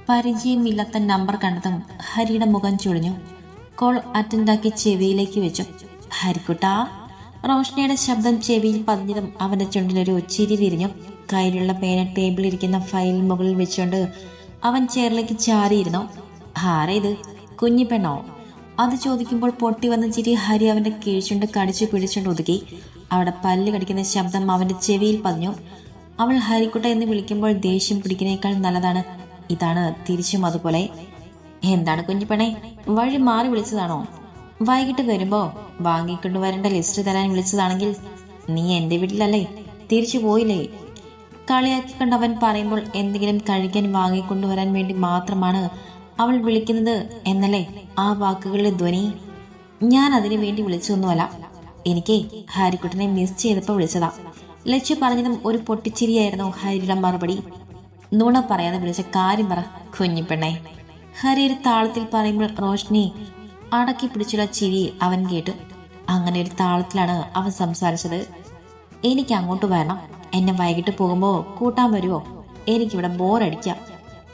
പരിചയമില്ലാത്ത നമ്പർ കണ്ടതും ഹരിയുടെ മുഖം ചുളിഞ്ഞു. കോൾ അറ്റൻഡാക്കി ചെവിയിലേക്ക് വെച്ചു. ഹരിക്കുട്ടാ. റോഷ്നിയുടെ ശബ്ദം ചെവിയിൽ പതിഞ്ഞതും അവന്റെ ചുണ്ടിലൊരു ചിരി വിരിഞ്ഞു. കയ്യിലുള്ള പേന ടേബിളിരിക്കുന്ന ഫയൽ മുകളിൽ വെച്ചുകൊണ്ട് അവൻ ചെയറിലേക്ക് ചാരിയിരുന്നു. ആരാ ഇത്? കുഞ്ഞി പെണ്ണോ? അത് ചോദിക്കുമ്പോൾ പൊട്ടി വന്ന ചിരി ഹരി അവന്റെ കീഴ്ചുണ്ട് കടിച്ചു പിടിച്ചുകൊണ്ട് ഒതുക്കി. അവിടെ പല്ല് കടിക്കുന്ന ശബ്ദം അവന്റെ ചെവിയിൽ പതിഞ്ഞു. അവൾ ഹരിക്കുട്ട എന്ന് വിളിക്കുമ്പോൾ ദേഷ്യം പിടിക്കുന്നേക്കാൾ നല്ലതാണ്. ഇതാണ് തിരിച്ചും അതുപോലെ. എന്താണ് കുഞ്ഞിപ്പെണെ, വഴി മാറി വിളിച്ചതാണോ? വൈകിട്ട് വരുമ്പോ വാങ്ങിക്കൊണ്ടുവരേണ്ട ലിസ്റ്റ് തരാൻ വിളിച്ചതാണെങ്കിൽ നീ എന്റെ വീട്ടിലല്ലേ, തിരിച്ചു പോയില്ലേ? കളിയാക്കിക്കൊണ്ട് അവൻ പറയുമ്പോൾ എന്തെങ്കിലും കഴിക്കാൻ വാങ്ങിക്കൊണ്ടുവരാൻ വേണ്ടി മാത്രമാണ് അവൾ വിളിക്കുന്നത് എന്നല്ലേ ആ വാക്കുകളിലെ ധ്വനി. ഞാൻ അതിനു വേണ്ടി വിളിച്ചൊന്നുമല്ല. എനിക്ക് ഹരിക്കുട്ടനെ മിസ് ചെയ്തപ്പോ വിളിച്ചതാ. ലച്ചു പറഞ്ഞതും ഒരു പൊട്ടിച്ചിരിയായിരുന്നു ഹരിയുടെ മറുപടി. നുണ പറയാതെ വിളിച്ച കാര്യം പറ കുഞ്ഞിപ്പെണ്ണെ. ഹരി ഒരു താളത്തിൽ പറയുമ്പോൾ റോഷ്നി അടക്കി പിടിച്ചുള്ള ചിരി അവൻ കേട്ടു. അങ്ങനെ ഒരു താളത്തിലാണ് അവൻ സംസാരിച്ചത്. എനിക്ക് അങ്ങോട്ട് വരണം. എന്നെ വൈകിട്ട് പോകുമ്പോ കൂട്ടാൻ വരുമോ? എനിക്കിവിടെ ബോറടിക്കാം.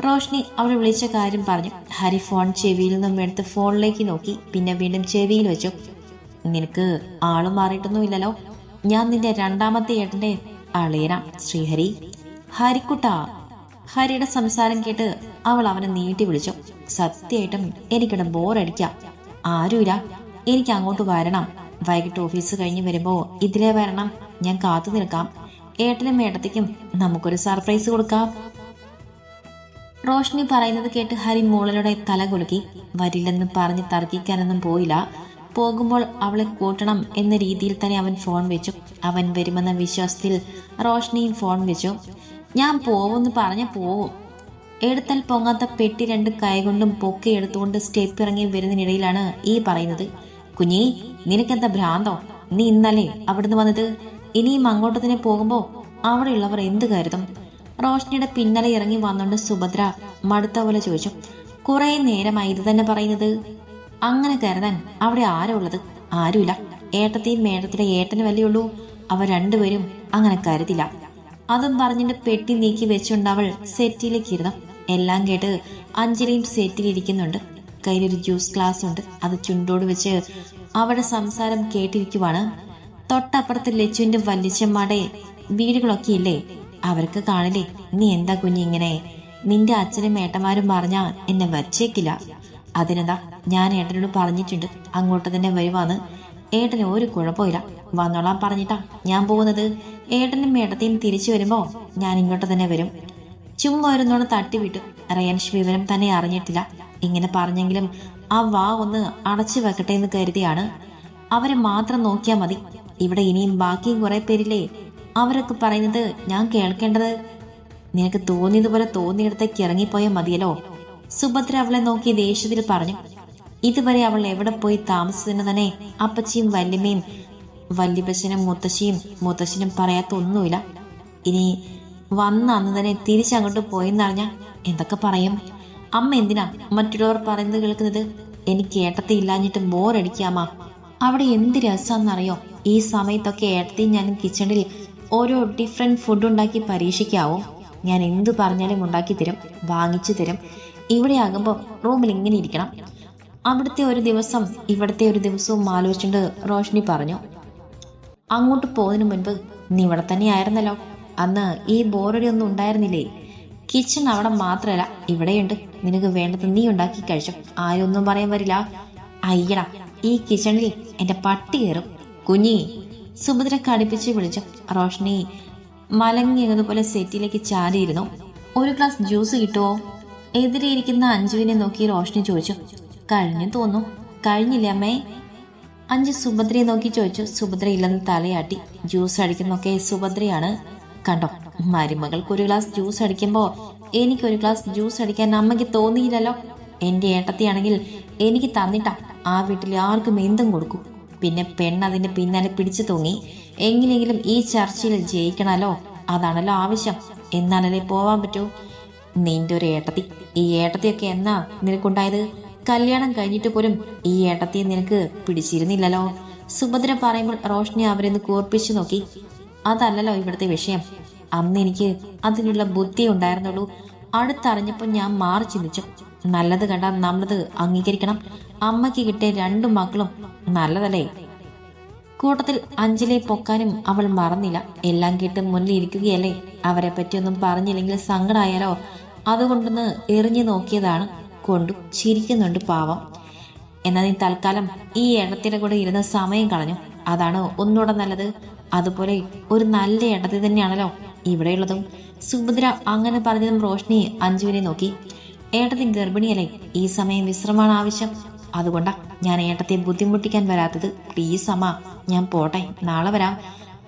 റോഷ്നി അവൾ വിളിച്ച കാര്യം പറഞ്ഞു. ഹരി ഫോൺ ചെവിയിൽ നിന്നും എടുത്ത് ഫോണിലേക്ക് നോക്കി. പിന്നെ വീണ്ടും ചെവിയിൽ വെച്ചു. നിനക്ക് ആള് മാറിയിട്ടൊന്നുമില്ലല്ലോ. ഞാൻ നിന്റെ രണ്ടാമത്തെ ഏട്ടന്റെ അളിയനാ ശ്രീഹരി. ഹരിക്കുട്ടാ. ഹരിയുടെ സംസാരം കേട്ട് അവൾ അവനെ നീട്ടി വിളിച്ചു. സത്യമായിട്ടും എനിക്കിവിടെ ബോറടിക്കാം. ആരുമില്ല. എനിക്ക് അങ്ങോട്ട് വരണം. വൈകിട്ട് ഓഫീസ് കഴിഞ്ഞ് വരുമ്പോ ഇതിലേ വരണം. ഞാൻ കാത്തു നിൽക്കാം. ഏട്ടനും ഏട്ടത്തിക്കും നമുക്കൊരു സർപ്രൈസ് കൊടുക്കാം. റോഷ്നി പറയുന്നത് കേട്ട് ഹരി മോളിലൂടെ തല കുലുക്കി. വരില്ലെന്ന് പറഞ്ഞ് തർക്കിക്കാനൊന്നും പോയില്ല. പോകുമ്പോൾ അവളെ കൂട്ടണം എന്ന രീതിയിൽ തന്നെ അവൻ ഫോൺ വെച്ചു. അവൻ വരുമെന്ന വിശ്വാസത്തിൽ റോഷ്നിയും ഫോൺ വെച്ചു. ഞാൻ പോവുമെന്ന് പറഞ്ഞ പോവും. എടുത്താൽ പൊങ്ങാത്ത പെട്ടി രണ്ട് കൈകൊണ്ടും പൊക്കി എടുത്തുകൊണ്ട് സ്റ്റെപ്പ് ഇറങ്ങി വരുന്നതിനിടയിലാണ് ഈ പറയുന്നത്. കുഞ്ഞി, നിനക്കെന്താ ഭ്രാന്തോ? നീ ഇന്നലെ അവിടുന്ന് വന്നത്. ഇനിയും അങ്ങോട്ട് തന്നെ പോകുമ്പോ അവിടെയുള്ളവർ എന്ത് കരുതും? റോഷ്നിയുടെ പിന്നാലെ ഇറങ്ങി വന്നുകൊണ്ട് സുഭദ്ര മടുത്ത പോലെ ചോദിച്ചു. കുറെ നേരമായി ഇത് തന്നെ പറയുന്നത്. അങ്ങനെ കരുതാൻ അവിടെ ആരാ ഉള്ളത്? ആരുമില്ല. ഏട്ടത്തെയും മേടത്തിലെ ഏട്ടന് വല്ലുള്ളൂ. അവർ രണ്ടുപേരും അങ്ങനെ കരുതില്ല. അതും പറഞ്ഞിട്ട് പെട്ടി നീക്കി വെച്ചുകൊണ്ട് അവൾ സെറ്റിലേക്ക് ഇരുന്നു. എല്ലാം കേട്ട് അഞ്ജലിയും സെറ്റിലിരിക്കുന്നുണ്ട്. കയ്യിലൊരു ജ്യൂസ് ഗ്ലാസ് ഉണ്ട്. അത് ചുണ്ടോട് വെച്ച് അവളുടെ സംസാരം കേട്ടിരിക്കുവാണ്. തൊട്ടപ്പുറത്ത് ലച്ചുവിന്റെ വല്യച്ചമ്മയുടെ വീടുകളൊക്കെ ഇല്ലേ? അവർക്ക് കാണില്ലേ? നീ എന്താ കുഞ്ഞിങ്ങനെ? നിന്റെ അച്ഛനും ഏട്ടന്മാരും പറഞ്ഞാ എന്നെ വച്ചേക്കില്ല. അതിനെന്താ, ഞാൻ ഏട്ടനോട് പറഞ്ഞിട്ടുണ്ട് അങ്ങോട്ട് തന്നെ വരുവാന്ന്. ഏട്ടന് ഒരു കുഴപ്പമില്ല. വന്നോളാൻ പറഞ്ഞിട്ടാ ഞാൻ പോകുന്നത്. ഏട്ടനും ഏട്ടത്തെയും തിരിച്ചു വരുമ്പോ ഞാൻ ഇങ്ങോട്ട് തന്നെ വരും. ചുമ്മാ വരുന്നോട് തട്ടിവിട്ടു. റയൻഷ് വിവരം തന്നെ അറിഞ്ഞിട്ടില്ല. ഇങ്ങനെ പറഞ്ഞെങ്കിലും ആ വാ ഒന്ന് അടച്ചു വെക്കട്ടെ എന്ന് കരുതിയാണ്. അവരെ മാത്രം നോക്കിയാൽ മതി. ഇവിടെ ഇനിയും ബാക്കിയും കുറെ പേരില്ലേ? അവരൊക്കെ പറയുന്നത് ഞാൻ കേൾക്കേണ്ടത്. നിനക്ക് തോന്നിയതുപോലെ തോന്നിയിടത്തേക്ക് ഇറങ്ങിപ്പോയാൽ മതിയല്ലോ. സുഭദ്ര അവളെ നോക്കി ദേഷ്യത്തിൽ പറഞ്ഞു. ഇതുവരെ അവൾ എവിടെ പോയി താമസിച്ചതിന് തന്നെ അപ്പച്ചിയും വല്യമ്മയും വല്യപ്പച്ചനും മുത്തശ്ശനും പറയാത്ത ഒന്നുമില്ല. ഇനി വന്ന അന്ന് തന്നെ തിരിച്ചങ്ങോട്ട് പോയെന്നറിഞ്ഞ എന്തൊക്കെ പറയും? അമ്മ എന്തിനാ മറ്റുള്ളവർ പറയുന്നത് കേൾക്കുന്നത്? എനിക്ക് ഏട്ടത്തെ ഇല്ലാഞ്ഞിട്ട് ബോറടിക്കാമാ. അവിടെ എന്ത് രസാന്നറിയോ? ഈ സമയത്തൊക്കെ ഏട്ടത്തെയും ഞാനും കിച്ചണിൽ ഓരോ ഡിഫറെന്റ് ഫുഡ് ഉണ്ടാക്കി പരീക്ഷിക്കാവും. ഞാൻ എന്തു പറഞ്ഞാലും ഉണ്ടാക്കി തരും, വാങ്ങിച്ചു തരും. ഇവിടെ ആകുമ്പോൾ റൂമിൽ ഇങ്ങനെ ഇരിക്കണം. അവിടുത്തെ ഒരു ദിവസം ഇവിടുത്തെ ഒരു ദിവസവും ആലോചിച്ചുകൊണ്ട് റോഷ്നി പറഞ്ഞു. അങ്ങോട്ട് പോകുന്നതിന് മുൻപ് നീ ഇവിടെ തന്നെ ആയിരുന്നല്ലോ. അന്ന് ഈ ബോറടി ഒന്നും ഉണ്ടായിരുന്നില്ലേ? കിച്ചൺ അവിടെ മാത്രമല്ല ഇവിടെയുണ്ട്. നിനക്ക് വേണ്ടത് നീ ഉണ്ടാക്കി കഴിച്ചു. ആരും ഒന്നും പറയാൻ വരില്ല. അയ്യടാ, ഈ കിച്ചണിൽ എന്റെ പട്ടി കയറും. കുഞ്ഞി, സുഭദ്ര കടുപ്പിച്ച് വിളിച്ചു. റോഷ്നി മലങ്ങിയതുപോലെ സെറ്റിലേക്ക് ചാരിയിരുന്നു. ഒരു ഗ്ലാസ് ജ്യൂസ് കിട്ടുമോ? എതിരെ ഇരിക്കുന്ന അഞ്ജുവിനെ നോക്കി റോഷ്നി ചോദിച്ചു. കഴിഞ്ഞു തോന്നുന്നു. കഴിഞ്ഞില്ലേ അമ്മേ? അഞ്ജു സുഭദ്രയെ നോക്കി ചോദിച്ചു. സുഭദ്ര ഇല്ലെന്ന് തലയാട്ടി. ജ്യൂസ് അടിക്കുന്നൊക്കെ സുഭദ്രയാണ്. കണ്ടോ, മരുമകൾക്ക് ഒരു ഗ്ലാസ് ജ്യൂസ് അടിക്കുമ്പോ എനിക്കൊരു ഗ്ലാസ് ജ്യൂസ് അടിക്കാൻ അമ്മയ്ക്ക് തോന്നിയില്ലല്ലോ. എന്റെ ഏട്ടത്തിയാണെങ്കിൽ എനിക്ക് തന്നിട്ടാ ആ വീട്ടിൽ ആർക്കും എന്തും കൊടുക്കും. പിന്നെ പെണ്ണതിന്റെ പിന്നാലെ പിടിച്ചു തൂങ്ങി. എങ്ങനെയെങ്കിലും ഈ ചർച്ചയിൽ ജയിക്കണല്ലോ. അതാണല്ലോ ആവശ്യം. എന്നാലല്ലേ പോവാൻ പറ്റൂ. നിന്റെ ഒരു ഏട്ടത്തി. ഈ ഏട്ടത്തിയൊക്കെ എന്നാ നിനക്കുണ്ടായത്? കല്യാണം കഴിഞ്ഞിട്ട് പോലും ഈ ഏട്ടത്തിയെ നിനക്ക് പിടിച്ചിരുന്നില്ലല്ലോ. സുഭദ്ര പറയുമ്പോൾ റോഷ്നി അവരെന്ന് കൂർപ്പിച്ചു നോക്കി. അതല്ലല്ലോ ഇവിടുത്തെ വിഷയം. അന്ന് എനിക്ക് അതിനുള്ള ബുദ്ധി ഉണ്ടായിരുന്നുള്ളൂ. അടുത്തറിഞ്ഞപ്പോൾ ഞാൻ മാറി ചിന്തിച്ചു. നല്ലത് കണ്ടാൽ നമ്മളത് അംഗീകരിക്കണം. അമ്മയ്ക്ക് കിട്ടിയ 2 മക്കളും നല്ലതല്ലേ? കൂട്ടത്തിൽ അഞ്ജലിയെ പൊക്കാനും അവൾ മറന്നില്ല. എല്ലാം കേട്ട് മുന്നിൽ ഇരിക്കുകയല്ലേ, അവരെ പറ്റിയൊന്നും പറഞ്ഞില്ലെങ്കിൽ സങ്കടമായാലോ, അതുകൊണ്ടൊന്ന് എറിഞ്ഞു നോക്കിയതാണ്. കൊണ്ടു ചിരിക്കുന്നുണ്ട് പാവം. എന്നാൽ നീ തൽക്കാലം ഈ ഇടത്തിടെ കൂടെ ഇരുന്ന് സമയം കളഞ്ഞു, അതാണ് ഒന്നുകൂടെ നല്ലത്. അതുപോലെ ഒരു നല്ല ഇടത്തി തന്നെയാണല്ലോ ഇവിടെയുള്ളതും. സുഭദ്ര അങ്ങനെ പറഞ്ഞതും റോഷ്നി അഞ്ജുവിനെ നോക്കി. ഏട്ടത്തി ഗർഭിണിയല്ലേ, ഈ സമയം വിശ്രമമാണ് ആവശ്യം. അതുകൊണ്ടാ ഞാൻ ഏട്ടത്തെ ബുദ്ധിമുട്ടിക്കാൻ വരാത്തത്. പ്ലീസ് അമ്മ, ഞാൻ പോട്ടെ, നാളെ വരാം,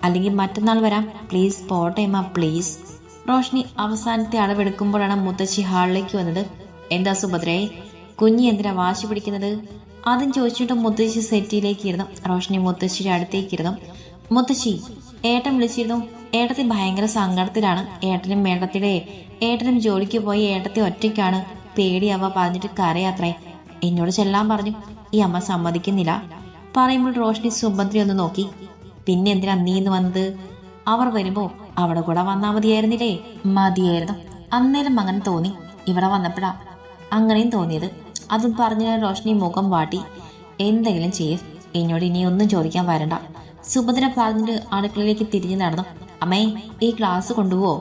അല്ലെങ്കിൽ മറ്റന്നാൾ വരാം. പ്ലീസ് പോട്ടെ അമ്മ, പ്ലീസ്. റോഷ്നി അവസാനത്തെ അളവെടുക്കുമ്പോഴാണ് മുത്തശ്ശി ഹാളിലേക്ക് വന്നത്. എന്താ സുഭദ്രയെ, കുഞ്ഞി എന്തിനാ വാശി പിടിക്കുന്നത്? അതും ചോദിച്ചിട്ട് മുത്തശ്ശി സെറ്റിയിലേക്ക് ഇരുന്നു. റോഷ്നി മുത്തശ്ശിയുടെ അടുത്തേക്ക് ഇരുന്നു. മുത്തശ്ശി, ഏട്ടൻ വിളിച്ചിരുന്നു. ഏട്ടത്തി ഭയങ്കര സങ്കടത്തിലാണ്. ഏട്ടനും ജോലിക്ക് പോയി ഏട്ടത്തി ഒറ്റയ്ക്കാണ്. പേടിയാവ പറഞ്ഞിട്ട് കരയാത്രേ. എന്നോട് ചെല്ലാൻ പറഞ്ഞു. ഈ അമ്മ സമ്മതിക്കുന്നില്ല. പറയുമ്പോൾ റോഷ്നി സുഭദ്ര ഒന്ന് നോക്കി. പിന്നെ എന്തിനാ നീ ഇന്ന് വന്നത്? അവർ വരുമ്പോ അവിടെ കൂടെ വന്നാ മതിയായിരുന്നില്ലേ? മതിയായിരുന്നു. അന്നേരം അങ്ങനെ തോന്നി. ഇവിടെ വന്നപ്പോഴാ അങ്ങനെയും തോന്നിയത്. അതും പറഞ്ഞ റോഷ്നി മുഖം വാട്ടി. എന്തെങ്കിലും ചെയ്യ്, എന്നോട് ഇനി ഒന്നും ചോദിക്കാൻ വരണ്ട. സുഭദ്ര പറഞ്ഞിട്ട് അടുക്കളയിലേക്ക് തിരിഞ്ഞു നടന്നു. അമ്മേ, ഈ ഗ്ലാസ് കൊണ്ടുപോവോ?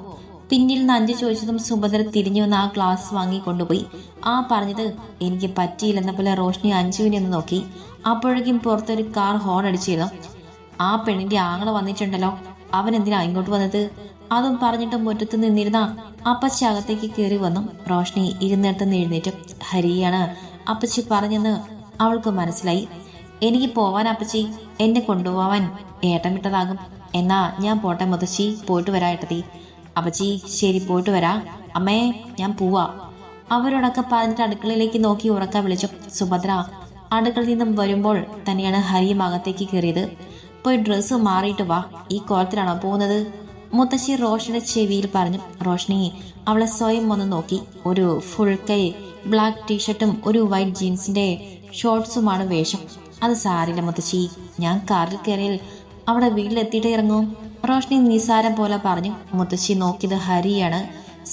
പിന്നിൽ നിന്ന് അഞ്ച് ചോദിച്ചതും സുഭദ്ര തിരിഞ്ഞു വന്ന് ആ ഗ്ലാസ് വാങ്ങി കൊണ്ടുപോയി. ആ പറഞ്ഞത് എനിക്ക് പറ്റിയില്ലെന്ന പോലെ റോഷ്നി അഞ്ജുവിനെ ഒന്ന് നോക്കി. അപ്പോഴേക്കും പുറത്തൊരു കാർ ഹോൺ അടിച്ചിരുന്നു. ആ പെണ്ണിന്റെ ആങ്ങള വന്നിട്ടുണ്ടല്ലോ, അവൻ എന്തിനാ ഇങ്ങോട്ട് വന്നത്? അതും പറഞ്ഞിട്ട് മുറ്റത്ത് നിന്നിരുന്ന അപ്പച്ചി അകത്തേക്ക് കയറി വന്നു. റോഷ്നി ഇരുന്നിടത്ത് എഴുന്നേറ്റു. ഹരിയാണ് അപ്പച്ചി പറഞ്ഞെന്ന് അവൾക്ക് മനസ്സിലായി. എനിക്ക് പോവാൻ അപ്പച്ചി, എന്നെ കൊണ്ടുപോവാൻ ഏട്ടൻ വിട്ടതാകും. എന്നാ ഞാൻ പോട്ടെ മുത്തശ്ശി, പോയിട്ട് വരാ ഏട്ടത്തി. അപ്പച്ചി ശരി, പോയിട്ട് വരാ. അമ്മേ, ഞാൻ പോവാ. അവരോടൊക്കെ പറഞ്ഞിട്ട് അടുക്കളയിലേക്ക് നോക്കി ഉറക്ക വിളിച്ചു. സുഭദ്ര അടുക്കളയിൽ നിന്നും വരുമ്പോൾ തന്നെയാണ് ഹരിയും അകത്തേക്ക് കയറിയത്. പോയി ഡ്രസ്സ് മാറിയിട്ട് വാ, ഈ കോലത്തിലാണോ പോകുന്നത്? മുത്തശ്ശി റോഷനിയുടെ ചെവിയിൽ പറഞ്ഞു. റോഷ്നി അവളെ സ്വയം ഒന്ന് നോക്കി. ഒരു ഫുൾ കൈ ബ്ലാക്ക് ടീഷർട്ടും ഒരു വൈറ്റ് ജീൻസിന്റെ ഷോർട്സുമാണ് വേഷം. അത് സാരില്ല മുത്തശ്ശി, ഞാൻ കാറിൽ കയറിയാൽ അവിടെ വീട്ടിലെത്തിയിട്ട് ഇറങ്ങും. റോഷ്നി നിസാരം പോലെ പറഞ്ഞു. മുത്തശ്ശി നോക്കിയത് ഹരിയാണ്.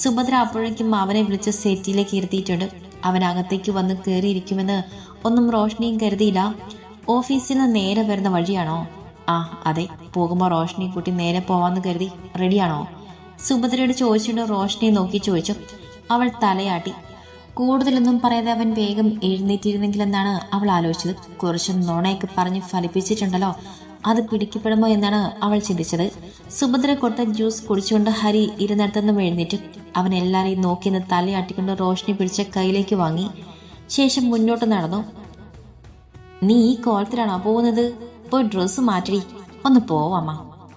സുഭദ്ര അപ്പോഴേക്കും അവനെ വിളിച്ച് സെറ്റിയിലേക്ക് ഇരുത്തിയിട്ടുണ്ട്. അവൻ അകത്തേക്ക് വന്ന് കയറിയിരിക്കുമെന്ന് ഒന്നും റോഷ്നിയും കരുതിയില്ല. ഓഫീസിൽ നിന്ന് നേരെ വരുന്ന വഴിയാണോ? ആ അതെ, പോകുമ്പോൾ റോഷ്നി കുട്ടി നേരെ പോവാന്ന് കരുതി. റെഡിയാണോ? സുഭദ്രയോട് ചോദിച്ചുകൊണ്ട് റോഷ്നിയെ നോക്കി ചോദിച്ചു. അവൾ തലയാട്ടി. കൂടുതലൊന്നും പറയാതെ അവൻ വേഗം എഴുന്നേറ്റിരുന്നെങ്കിലെന്നാണ് അവൾ ആലോചിച്ചത്. കുറച്ച് നുണയൊക്കെ പറഞ്ഞ് ഫലിപ്പിച്ചിട്ടുണ്ടല്ലോ, അത് പിടിക്കപ്പെടുമോ എന്നാണ് അവൾ ചിന്തിച്ചത്. സുഭദ്ര കൊടുത്ത ജ്യൂസ് കുടിച്ചുകൊണ്ട് ഹരി ഇരുന്നിടത്തുനിന്നും എഴുന്നേറ്റു. അവൻ എല്ലാവരെയും നോക്കിന്ന് തലയാട്ടിക്കൊണ്ട് റോഷ്നി പിടിച്ച കയ്യിലേക്ക് വാങ്ങി. ശേഷം മുന്നോട്ട് നടന്നു. നീ ഈ കോലത്തിലാണോ പോകുന്നത്? പോയി ഡ്രസ്സ് മാറ്റി, ഒന്ന് പോവാമ്മ.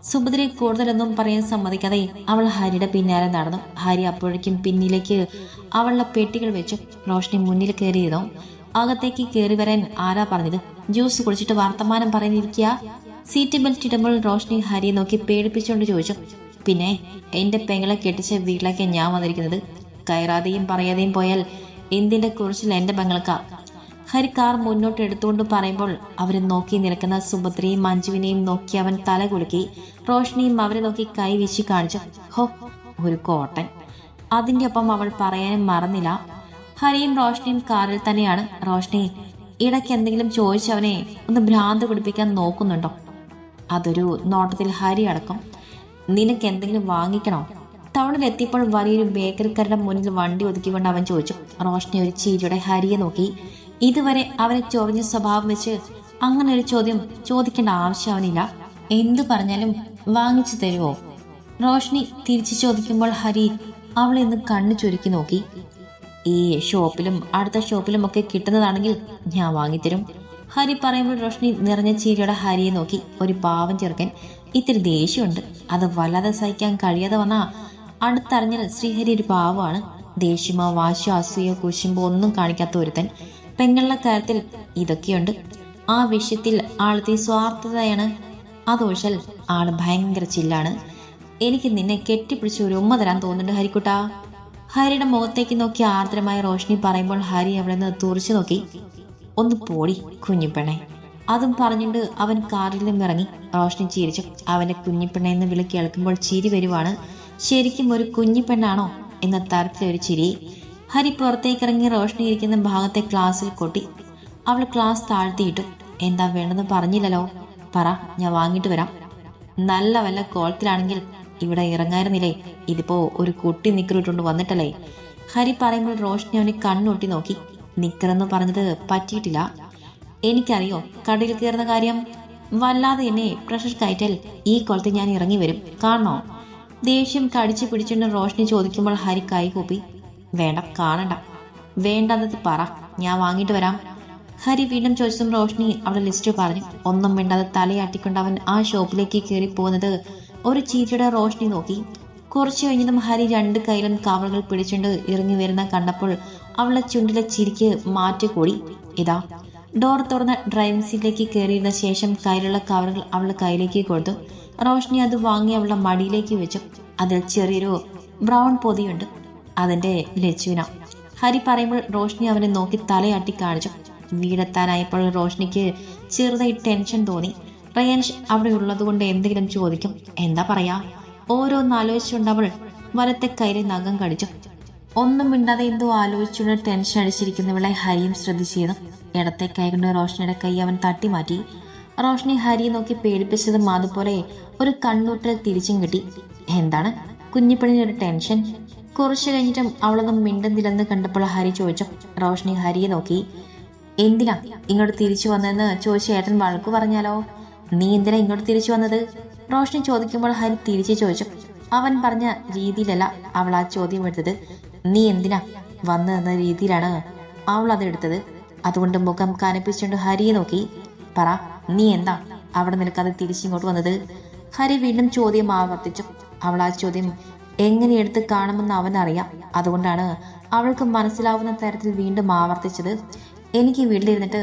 സുഭദ്രയെ കൂടുതലൊന്നും പറയാൻ സമ്മതിക്കാതെ അവൾ ഹരിയുടെ പിന്നാലെ നടന്നു. ഹരി അപ്പോഴേക്കും പിന്നിലേക്ക് അവളുടെ പെട്ടികൾ വെച്ചു. റോഷ്നി മുന്നിൽ കയറിയിരുന്നു. അകത്തേക്ക് കയറി വരാൻ ആരാ പറഞ്ഞത്? ജ്യൂസ് കുടിച്ചിട്ട് വർത്തമാനം പറയുന്നിരിക്കുക. സീറ്റ് ബെൽറ്റ് ഇടുമ്പോൾ റോഷ്നി ഹരിയെ നോക്കി പേടിപ്പിച്ചുകൊണ്ട് ചോദിച്ചു. പിന്നെ എന്റെ പെങ്ങളെ കെട്ടിച്ച വീട്ടിലേക്ക് ഞാൻ വന്നിരിക്കുന്നത്. കയറാതെയും പറയാതെയും പോയാൽ എന്തിന്റെ കുറിച്ചിൽ എന്റെ പെങ്ങൾക്കാ. ഹരി കാർ മുന്നോട്ട് എടുത്തുകൊണ്ട് പറയുമ്പോൾ അവരെ നോക്കി നിൽക്കുന്ന സുഭദ്രയും മഞ്ജുവിനെയും നോക്കി അവൻ തല കുലുക്കി. റോഷ്നിയും അവരെ നോക്കി കൈ വീശി കാണിച്ചു. ഹോ, ഒരു കോട്ടൻ. അതിൻ്റെ ഒപ്പം അവൾ പറയാനും മറന്നില്ല. ഹരിയും റോഷ്നിയും കാറിൽ തന്നെയാണ്. റോഷ്നി ഇടയ്ക്ക് എന്തെങ്കിലും ചോദിച്ചവനെ ഒന്ന് ഭ്രാന്ത് പിടിപ്പിക്കാൻ നോക്കുന്നുണ്ടോ? അതൊരു നോട്ടത്തിൽ ഹരി അടക്കം. നിനക്ക് എന്തെങ്കിലും വാങ്ങിക്കണോ? ടൗണിലെത്തിയപ്പോൾ വലിയൊരു ബേക്കറിക്കാരുടെ മുന്നിൽ വണ്ടി ഒതുക്കിക്കൊണ്ട് അവൻ ചോദിച്ചു. റോഷ്നി ഒരു ചിരിയുടെ ഹരിയെ നോക്കി. ഇതുവരെ അവനെ ചൊറിഞ്ഞ സ്വഭാവം വെച്ച് അങ്ങനെ ഒരു ചോദ്യം ചോദിക്കേണ്ട ആവശ്യം അവനില്ല. എന്തു പറഞ്ഞാലും വാങ്ങിച്ചു തരുമോ? റോഷ്നി തിരിച്ചു ചോദിക്കുമ്പോൾ ഹരി അവളെ ഒന്ന് കണ്ണു ചുരുക്കി നോക്കി. ഈ ഷോപ്പിലും അടുത്ത ഷോപ്പിലും ഒക്കെ കിട്ടുന്നതാണെങ്കിൽ ഞാൻ വാങ്ങിത്തരും. ഹരി പറയുമ്പോൾ റോഷ്നി നിറഞ്ഞ ചിരിയുടെ ഹരിയെ നോക്കി. ഒരു പാവം ചെറുക്കൻ, ഇത്തിരി ദേഷ്യമുണ്ട്. അത് വല്ലാതെ സഹിക്കാൻ കഴിയാതെ വന്നാ അടുത്തറിഞ്ഞാൽ ശ്രീഹരി ഒരു പാവമാണ്. ദേഷ്യമോ വാശോ അസൂയോ കുശുമ്പോ ഒന്നും കാണിക്കാത്ത ഒരുത്തൻ. പെങ്ങളുടെ കാര്യത്തിൽ ഇതൊക്കെയുണ്ട്. ആ വിഷയത്തിൽ ആളത്തെ സ്വാർത്ഥതയാണ്. അതൊഴിച്ചാൽ ആള് ഭയങ്കര ചില്ലാണ്. എനിക്ക് നിന്നെ കെട്ടിപ്പിടിച്ച് ഒരു ഉമ്മ തരാൻ തോന്നുന്നുണ്ട് ഹരിക്കുട്ടാ. ഹരിയുടെ മുഖത്തേക്ക് നോക്കി ആർദ്രമായ റോഷ്നി പറയുമ്പോൾ ഹരി അവിടെ നിന്ന് തുറച്ചു നോക്കി. ഒന്ന് പോടി കുഞ്ഞിപ്പെണ്ണെ. അതും പറഞ്ഞിട്ട് അവൻ കാറിൽ നിന്നും ഇറങ്ങി. റോഷ്നി ചിരിച്ചു. അവന്റെ കുഞ്ഞിപ്പെണ്ണ എന്ന് വിളി കേൾക്കുമ്പോൾ ചിരി വരുവാണ്. ശരിക്കും ഒരു കുഞ്ഞിപ്പെണ്ണാണോ? എന്ന തരത്തിലൊരു ചിരി. ഹരി പുറത്തേക്കിറങ്ങി റോഷ്നി ഇരിക്കുന്ന ഭാഗത്തെ ക്ലാസ്സിൽ കൊട്ടി. അവൾ ക്ലാസ് താഴ്ത്തിയിട്ടു. എന്താ വേണ്ടെന്ന് പറഞ്ഞില്ലല്ലോ, പറ, ഞാൻ വാങ്ങിട്ട് വരാം. നല്ല വല്ല കോളത്തിലാണെങ്കിൽ ഇവിടെ ഇറങ്ങായിരുന്നില്ലേ, ഇതിപ്പോ ഒരു കുട്ടി നിക്കറിട്ടുകൊണ്ട് വന്നിട്ടല്ലേ. ഹരി പറയുമ്പോൾ റോഷ്നി അവനെ കണ്ണൊട്ടി നോക്കി. നിക്കറെന്ന് പറഞ്ഞത് പറ്റിയിട്ടില്ല. എനിക്കറിയോ കടയിൽ കയറുന്ന കാര്യം. വല്ലാതെ എന്നെ പ്രഷർ കയറ്റൽ. ഈ കൊളത്തിൽ ഞാൻ ഇറങ്ങി വരും, കാണണോ? ദേഷ്യം കടിച്ചു പിടിച്ചുകൊണ്ട് റോഷ്നി ചോദിക്കുമ്പോൾ ഹരി കൈകൂപ്പി. വേണ്ട, കാണണ്ട. വേണ്ടത് പറ, ഞാൻ വാങ്ങിയിട്ട് വരാം. ഹരി വീണ്ടും ചോദിച്ചും റോഷ്നി അവിടെ ലിസ്റ്റ് പറഞ്ഞു. ഒന്നും മിണ്ടാതെ തലയാട്ടിക്കൊണ്ട് അവൻ ആ ഷോപ്പിലേക്ക് കയറി പോകുന്നത് ഒരു ചീറ്റയുടെ റോഷ്നി നോക്കി. കുറച്ചു കഴിഞ്ഞതും ഹരി 2 കൈയിലും കവറുകൾ പിടിച്ചുകൊണ്ട് ഇറങ്ങി വരുന്ന കണ്ടപ്പോൾ അവളുടെ ചുണ്ടിലെ ചിരിക്ക് മാറ്റുകൂടി. ഇതാ. ഡോർ തുറന്ന് ഡ്രൈവിംഗ് സീറ്റിലേക്ക് കയറിയിരുന്ന ശേഷം കയ്യിലുള്ള കവറുകൾ അവളുടെ കയ്യിലേക്ക് കൊടുത്തു. റോഷ്നി അത് വാങ്ങി അവളുടെ മടിയിലേക്ക് വെച്ചു. അതിൽ ചെറിയൊരു ബ്രൗൺ പൊതിയുണ്ട്. അതിന്റെ ലച്ചുവിന. ഹരി പറയുമ്പോൾ റോഷ്നി അവനെ നോക്കി തലയാട്ടി കാണിച്ചു. വീടെത്താനായപ്പോൾ റോഷ്നിക്ക് ചെറുതായി ടെൻഷൻ തോന്നി. റയാൻഷ് അവിടെ ഉള്ളതുകൊണ്ട് എന്തെങ്കിലും ചോദിക്കും, എന്താ പറയാ? ഓരോന്നാലോചിച്ചുകൊണ്ട് അവൾ വലത്തെ കയ്യിലെ നഖം കടിച്ചു. ഒന്നും മിണ്ടാതെ എന്തോ ആലോചിച്ചുകൊണ്ട് ടെൻഷൻ അടിച്ചിരിക്കുന്നവളെ ഹരിയും ശ്രദ്ധിച്ചിരുന്നു. ഇടത്തെ കൈ കൊണ്ട് റോഷ്നിയുടെ കൈ അവൻ തട്ടി മാറ്റി. റോഷ്നി ഹരിയെ നോക്കി പേടിപ്പിച്ചതും അതുപോലെ ഒരു കണ്ണൂട്ടൽ തിരിച്ചും കിട്ടി. എന്താണ് കുഞ്ഞിപ്പണിനൊരു ടെൻഷൻ? കുറച്ചു കഴിഞ്ഞിട്ടും അവളൊന്നും മിണ്ടുന്നില്ലെന്ന് കണ്ടപ്പോൾ ഹരി ചോദിച്ചു. റോഷ്നി ഹരിയെ നോക്കി. എന്തിനാ ഇങ്ങോട്ട് തിരിച്ചു വന്നതെന്ന് ചോദിച്ച ഏട്ടൻ വഴക്ക് പറഞ്ഞാലോ? നീ എന്തിനാ ഇങ്ങോട്ട് തിരിച്ചു വന്നത്? റോഷ്നി ചോദിക്കുമ്പോൾ ഹരി തിരിച്ചു ചോദിച്ചു. അവൻ പറഞ്ഞ രീതിയിലല്ല അവൾ ആ ചോദ്യം എടുത്തത്. നീ എന്തിനാ വന്നതെന്ന രീതിയിലാണ് അവൾ അതെടുത്തത്. അതുകൊണ്ട് മുഖം കനപ്പിച്ചുകൊണ്ട് ഹരിയെ നോക്കി. പറ, നീ എന്താ അവിടെ നിൽക്കാതെ തിരിച്ചിങ്ങോട്ട് വന്നത്? ഹരി വീണ്ടും ചോദ്യം ആവർത്തിച്ചു. അവൾ ആ ചോദ്യം എങ്ങനെ എടുത്ത് കാണുമെന്ന് അവനറിയാം. അതുകൊണ്ടാണ് അവൾക്ക് മനസ്സിലാവുന്ന തരത്തിൽ വീണ്ടും ആവർത്തിച്ചത്. എനിക്ക് വീട്ടിലിരുന്നിട്ട്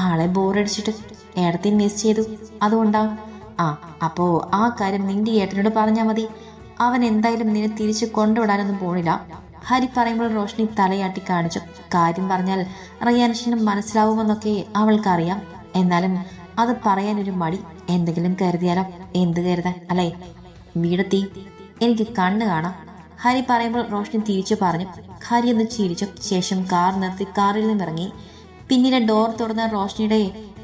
ആളെ ബോറടിച്ചിട്ട് ഏടത്തെ മിസ് ചെയ്തു, അതുകൊണ്ടാ. അപ്പോ ആ കാര്യം നിന്റെ ഏട്ടനോട് പറഞ്ഞാൽ മതി. അവൻ എന്തായാലും നിന്നെ തിരിച്ചു കൊണ്ടുവിടാനൊന്നും പോണില്ല. ഹരി പറയുമ്പോൾ റോഷ്നി തലയാട്ടി കാണിച്ചു. കാര്യം പറഞ്ഞാൽ റയാൻഷിനും മനസ്സിലാവുമെന്നൊക്കെ അവൾക്കറിയാം. എന്നാലും അത് പറയാനൊരു മടി. എന്തെങ്കിലും കരുതിയാലോ? എന്ത് കരുതാൻ അല്ലേ? വീടെത്തി, എനിക്ക് കണ്ണ് കാണാം. ഹരി പറയുമ്പോൾ റോഷ്നി തിരിച്ചു പറഞ്ഞു. ഹരി ഒന്ന് ചിരിച്ചു. ശേഷം കാർ നിർത്തി കാറിൽ നിന്നിറങ്ങി. പിന്നീട് ഡോർ തുറന്ന റോഷ്നിയുടെ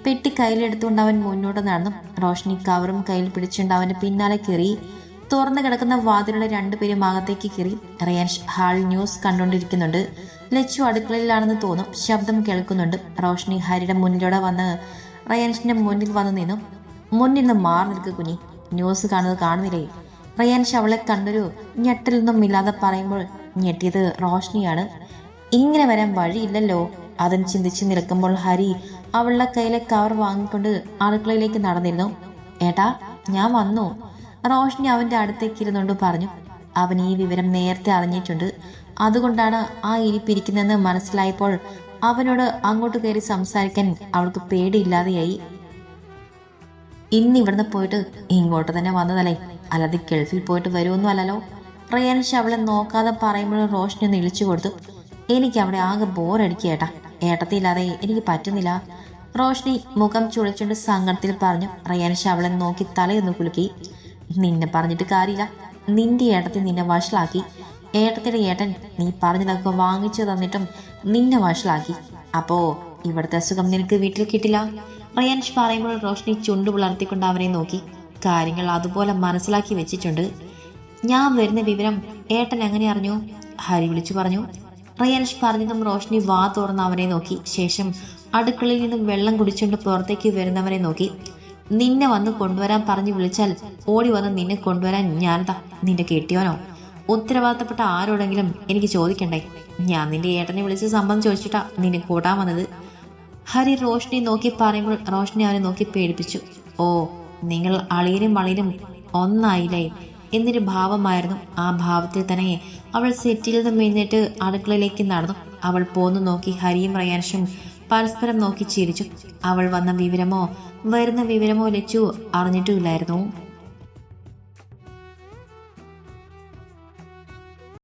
പെട്ടി കയ്യിലെടുത്തുകൊണ്ട് അവൻ മുന്നോട്ട് നടന്നു. റോഷ്നി കവറും കയ്യിൽ പിടിച്ചുകൊണ്ട് അവന്റെ പിന്നാലെ കയറി. തുറന്നു കിടക്കുന്ന വാതിലുള്ള 2 പേരും അകത്തേക്ക് കയറി. റയാൻഷ് ഹാളിൽ ന്യൂസ് കണ്ടുകൊണ്ടിരിക്കുന്നുണ്ട്. ലച്ചു അടുക്കളയിലാണെന്ന് തോന്നും. ശബ്ദം കേൾക്കുന്നുണ്ട്. റോഷ്നി ഹരിയുടെ മുന്നിലൂടെ വന്ന് റയാൻഷിന്റെ മുന്നിൽ വന്ന് നിന്നു. മുന്നിൽ നിന്ന് മാറി നിൽക്ക് കുഞ്ഞി, ന്യൂസ് കാണുന്നില്ലേ? റയാൻഷ് അവളെ കണ്ടൊരു ഞെട്ടലൊന്നും ഇല്ലാതെ പറയുമ്പോൾ ഞെട്ടിയത് റോഷ്നിയാണ്. ഇങ്ങനെ വരാൻ വഴിയില്ലല്ലോ. അതിന് ചിന്തിച്ച് നിൽക്കുമ്പോൾ ഹരി അവളുടെ കയ്യിലെ കവർ വാങ്ങിക്കൊണ്ട് അടുക്കളയിലേക്ക് നടന്നിരുന്നു. ഏട്ടാ, ഞാൻ വന്നു. റോഷ്നി അവന്റെ അടുത്തേക്ക് ഇരുന്നുകൊണ്ട് പറഞ്ഞു. അവൻ ഈ വിവരം നേരത്തെ അറിഞ്ഞിട്ടുണ്ട്. അതുകൊണ്ടാണ് ആ ഇരിപ്പിരിക്കുന്നതെന്ന് മനസ്സിലായപ്പോൾ അവനോട് അങ്ങോട്ട് കയറി സംസാരിക്കാൻ അവൾക്ക് പേടിയില്ലാതെയായി. ഇന്നിവിടുന്ന് പോയിട്ട് ഇങ്ങോട്ട് തന്നെ വന്നതല്ലേ, അല്ലാതെ ഗൾഫിൽ പോയിട്ട് വരുമൊന്നും അല്ലല്ലോ. റയാൻഷ് അവളെ നോക്കാതെ പറയുമ്പോൾ റോഷ്നി ഒന്ന് ഇളിച്ചു കൊടുത്തു. എനിക്ക് അവിടെ ആകെ ബോറടിക്കേട്ടാ, ഏട്ടത്തില്ലാതെ എനിക്ക് പറ്റുന്നില്ല. റോഷ്നി മുഖം ചുളിച്ചുകൊണ്ട് സങ്കടത്തിൽ പറഞ്ഞു. റയാൻഷ് അവളെ നോക്കി തലയൊന്ന് കുലുക്കി. നിന്നെ പറഞ്ഞിട്ട് കാര്യമില്ല, നിന്റെ ഏട്ടത്തി നിന്നെ വഷളാക്കി. ഏട്ടത്തിയുടെ ഏട്ടൻ നീ പറഞ്ഞതൊക്കെ വാങ്ങിച്ചു തന്നിട്ടും നിന്നെ വഷളാക്കി. അപ്പോ ഇവിടുത്തെ സുഖം നിനക്ക് വീട്ടിൽ കിട്ടില്ല. റയാൻഷ് പറയുമ്പോൾ റോഷ്നി ചുണ്ടു പുലർത്തിക്കൊണ്ട് അവനെ നോക്കി. കാര്യങ്ങൾ അതുപോലെ മനസ്സിലാക്കി വെച്ചിട്ടുണ്ട്. ഞാൻ വരുന്ന വിവരം ഏട്ടൻ എങ്ങനെ അറിഞ്ഞു? ഹരി വിളിച്ചു പറഞ്ഞു. റയാൻഷ് പറഞ്ഞതും റോഷ്നി വാ തുറന്ന് അവനെ നോക്കി. ശേഷം അടുക്കളയിൽ നിന്നും വെള്ളം കുടിച്ചുകൊണ്ട് പുറത്തേക്ക് വരുന്നവനെ നോക്കി. നിന്നെ വന്ന് കൊണ്ടുവരാൻ പറഞ്ഞു വിളിച്ചാൽ ഓടി വന്ന് നിന്നെ കൊണ്ടുവരാൻ ഞാനെന്താ നിന്റെ കെട്ടിയോനോ? ഉത്തരവാദിത്തപ്പെട്ട ആരോടെങ്കിലും എനിക്ക് ചോദിക്കണ്ടേ? ഞാൻ നിന്റെ ഏട്ടനെ വിളിച്ച് സംബന്ധം ചോദിച്ചിട്ടാ നിന്നെ കൂട്ടാൻ വന്നത്. ഹരി റോഷ്നി നോക്കി പറയുമ്പോൾ റോഷ്നി അവനെ നോക്കി പേടിപ്പിച്ചു. ഓ, നിങ്ങൾ അളിയനും വളയനും ഒന്നായില്ലേ എന്നൊരു ഭാവമായിരുന്നു. ആ ഭാവത്തിൽ തന്നെ അവൾ സെറ്റിൽ നിന്നും എഴുന്നേറ്റ് അടുക്കളയിലേക്ക് നടന്നു. അവൾ പോന്നു നോക്കി ഹരിയും റയാൻഷും പരസ്പരം നോക്കി ചിരിച്ചു. അവൾ വന്ന വിവരമോ വരുന്ന വിവരമോ ലച്ചു അറിഞ്ഞിട്ടുമില്ലായിരുന്നു.